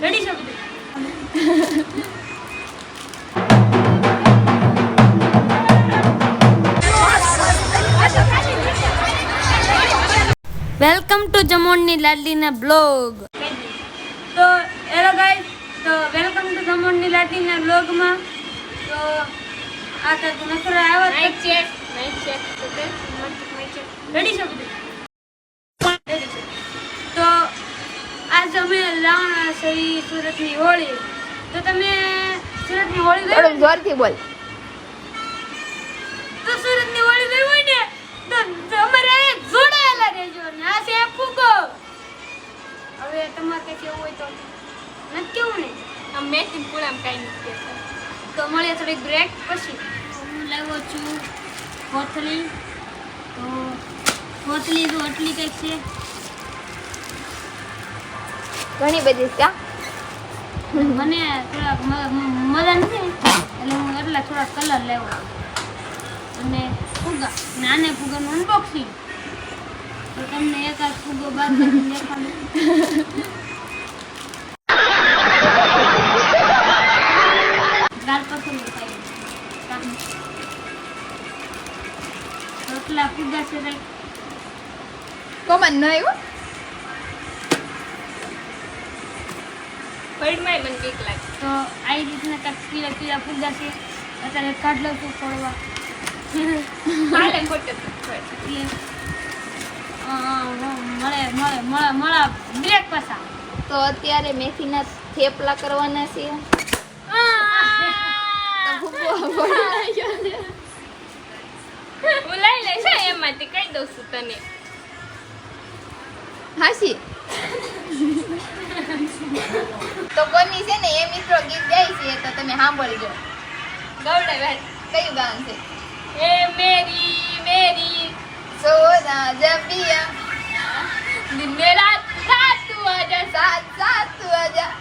Ready છે બધું? Welcome to જમોણની લાડલીના બ્લોગ. તો હેલો ગાઈસ, તો વેલકમ ટુ જમોણની લાડલીના બ્લોગમાં. તો આ તો નખરો આવ્યો નાઈટ ચેક ઓકે રેડી છે બધું? રેડી છે. તો આજ અમે લાવવાના છે સુરતની હોળી. તો તમે સુરતની હોળી ગઈ? થોડું જોરથી બોલ. તો સુરતની હોળી ગઈ હોય ને તો અમારે જોડાયેલા રહેજો ને આ છે ફૂગો. હવે તમારે કઈ કેવું હોય તો નથી કેવું ને? આમ મેચિંગ પૂરામ કઈ નથી કહેતા. તો મળીએ થોડીક બ્રેક પછી. હું લાવ્યો છું કોથળી. તો કોથળી તો આટલી કંઈક છે. ઘણી બધી છે. મને થોડાક મજા નથી એટલે હું એટલા થોડા કલર લેવો અને ફુગા નાને ફુગાનું અનબોક્સિંગ. તો તમને એકાદ ફુગો બાદ દેખાડું. ગાલ પકડી ખાઈ એટલા ફુગા છે રાઈટ. કોમન ન આવ્યું. પૈડમાં મને બીક લાગે. તો આ રીતના કાંઈક પીળા પીળા ફુગા છે. અત્યારે કાઢ લઉં છું ફોડવા. મળે બ્રેક પાછા. તો અત્યારે મેથીના થેપલા કરવાના છે. હું લઈ લઈશ એમાંથી કહી દઉં છું તને. હાસી તો કોની છે ને એ મિત્રો ગીત ગાય છે તો તમે સાંભળજો. ગવડે બેન કયું ગાન છે? એ મેરી મેરી સોના જબિયા दिन में रात रात तू आजा સાત સાત તું આજા.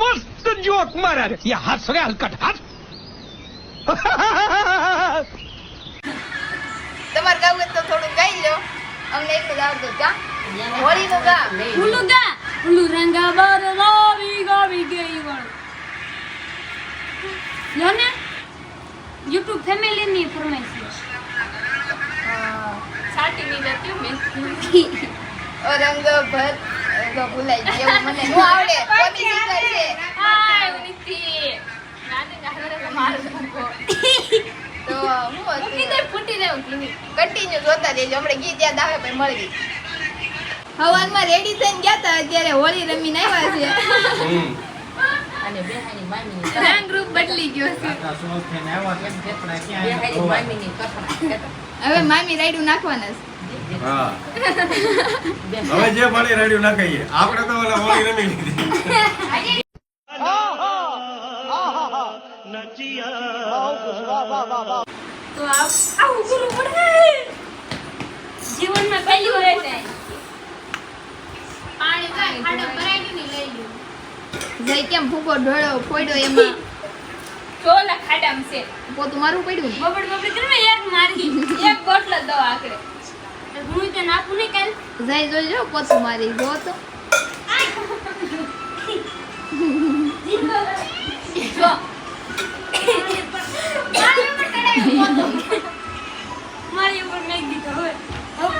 मस्त जोक मारा रे ये हंस रे हलकट हंस તમારે ગાવું હોય તો થોડું ગાઈ લો. અમને એટલું જ આવતું કા હોળીનું ગા. ઉલુ રંગા બાર લાવી ગાવી ગઈ વળ યો ને YouTube ફેમિલી ની ફરમાઈશ સાટી ની જતી મેં ઓ રંગ ભર તો ભૂલાઈ ગયું મને નો આવડે. કોની શીખર છે? હાય ઉનીતી નાને ગાહરા મારું ભૂકો તો હું કીધે ફૂટી દેવું કીની કન્ટિન્યુ જોતા રહેજો. હમણે ગીત યાદ આવે પછી મળવી. હવાનમાં રેડી થઈને ગયા તા અત્યારે હોળી રમીને આવ્યા છે. અને બેહાની મામી રંગ રૂપ બદલી ગયો છે. બેહાની મામીની કથા હવે મામી રાયડું નાખવાના છે. હા હવે જે પાણી રેડિયો ના કહીએ આપણે તો ઓલા હોળી રમી લીધી. તો આવું કરવું પડે જીવનમાં પહેલી વાર થાય. પાણી તો ખાડો ભરાઈ ની લઈ લ્યો. જય કેમ ફૂકો ઢોળો ફોડ્યો એમાં ચોલા ખાડામાં છે પોતું મારું પડ્યું ને. બબડ બબડ કરીને એક મારી એક બોટલ દવા આકડે હું તો નાખું નહીં કાલ. જય જોજો પોતું મારી જો તો જો મારી ઉપર મેં દીધો હવે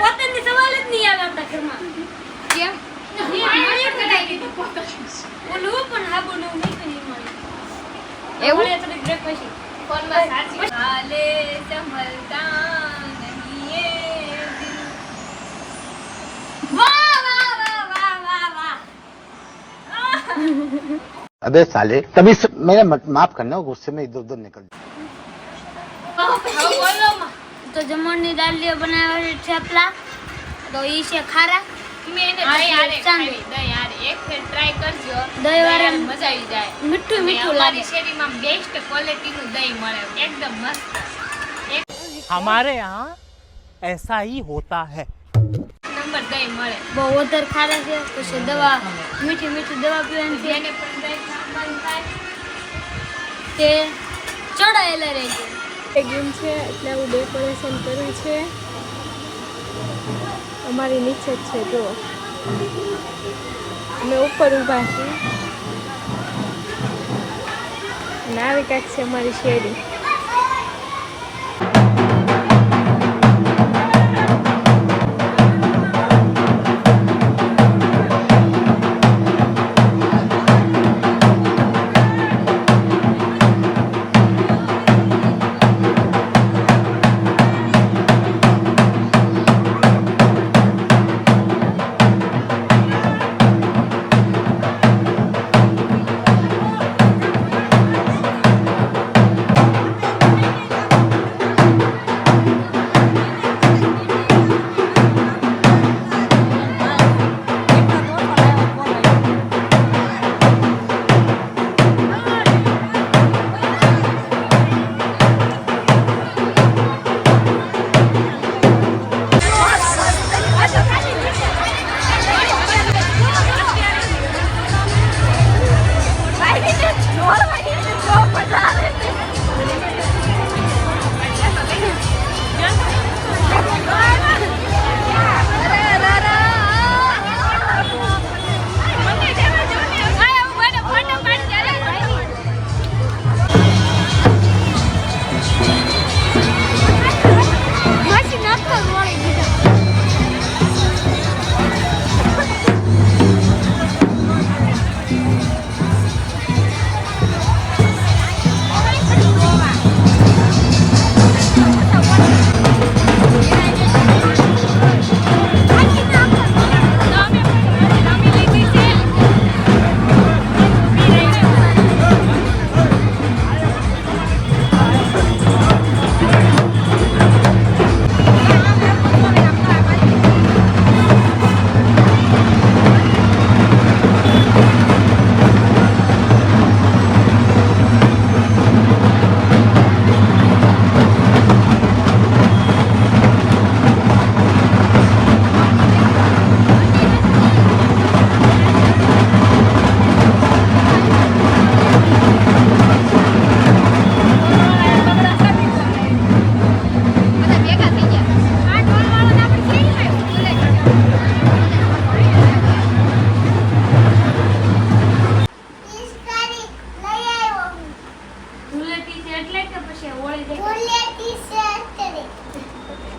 પોતાની સવાલ જ નહીં આવે આપણા ઘરમાં. કેમ મારી ઉપર કઢાઈ દીધો પોતે ઓલું પણ હા બોલું નહીં કરી મળી એવું? મળે થોડીક બ્રેક પછી ફોનમાં સાચી હાલે સંભળતા નહીં એ દિલ. વાહ વાહ વાહ વાહ વાહ વાહ. अबे साले तभी मेरा माफ करना गुस्से में इधर उधर निकल તો જમણની દાળીઓ બનાવે છે થેપલા. તો ઈ છે ખારા. મેં એને દહીં આરે ખાવી. દહીં આરે એક ફેર ટ્રાય કરજો. દહીં વાળા મજા આવી જાય. મીઠું મીઠું લાગે. અમારી શેરીમાં બેસ્ટ ક્વોલિટીનું દહીં મળે એકદમ મસ્ત. हमारे यहाँ ऐसा ही होता है નંબર દહીં મળે. બહુ વધારે ખારા છે પછી દવા મીઠી મીઠી દવા પીવાની છે એને પણ દહીં ખાવાનું થાય તે ચડાયેલા રહે છે. ગેમ છે એટલે આવું ડેકોરેશન કર્યું છે. અમારી નીચે જ છે જો અમે ઉપર ઊભા છીએ અને આવી કાંઈક છે અમારી શેરી.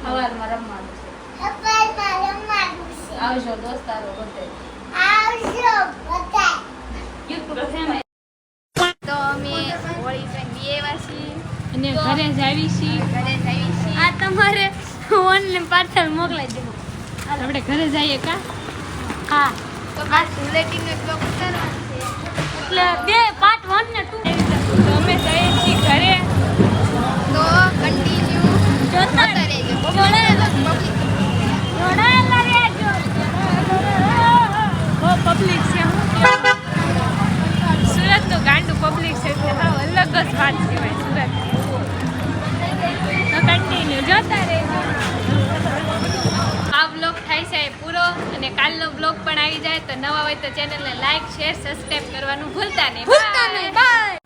સવારમાં રમવાનું છે. આવજો દોસ્તારો બધે. તો અમે હોળી ફ્રેન્ડ બે એવા છીએ અને ઘરે જ આવી છીએ. ઘરે જ આવી છીએ. આ તમારે ઓનલાઈન પાર્સલ મોકલાઈ દેવું. આપણે ઘરે જઈએ કા? હા, તો બસ ધૂળેટીનો એક બ્લોગ ઉતારવાનો છે. એટલે બે પાર્ટ 1 ને 2 તો અમે જઈએ છીએ ઘરે. તો કન્ટિન્યુ જોતા રહેજો. જોડાયેલા પબ્લિક જોડાયેલા રહેજો. બહુ પબ્લિક છે. હું કેવું? સુરત તો ગાંડું પબ્લિક છે એટલે હા અલગ જ વાત કહેવાય સુરત. તો કન્ટિન્યુ જોતા રહેજો. આ બ્લોગ થાય છે એ પૂરો અને કાલનો બ્લોગ પણ આવી જાય તો નવા હોય તો ચેનલને લાઈક શેર સબસ્ક્રાઇબ કરવાનું ભૂલતા નહીં. બાય.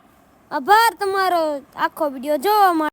આભાર તમારો આખો વિડિયો જોવા માટે.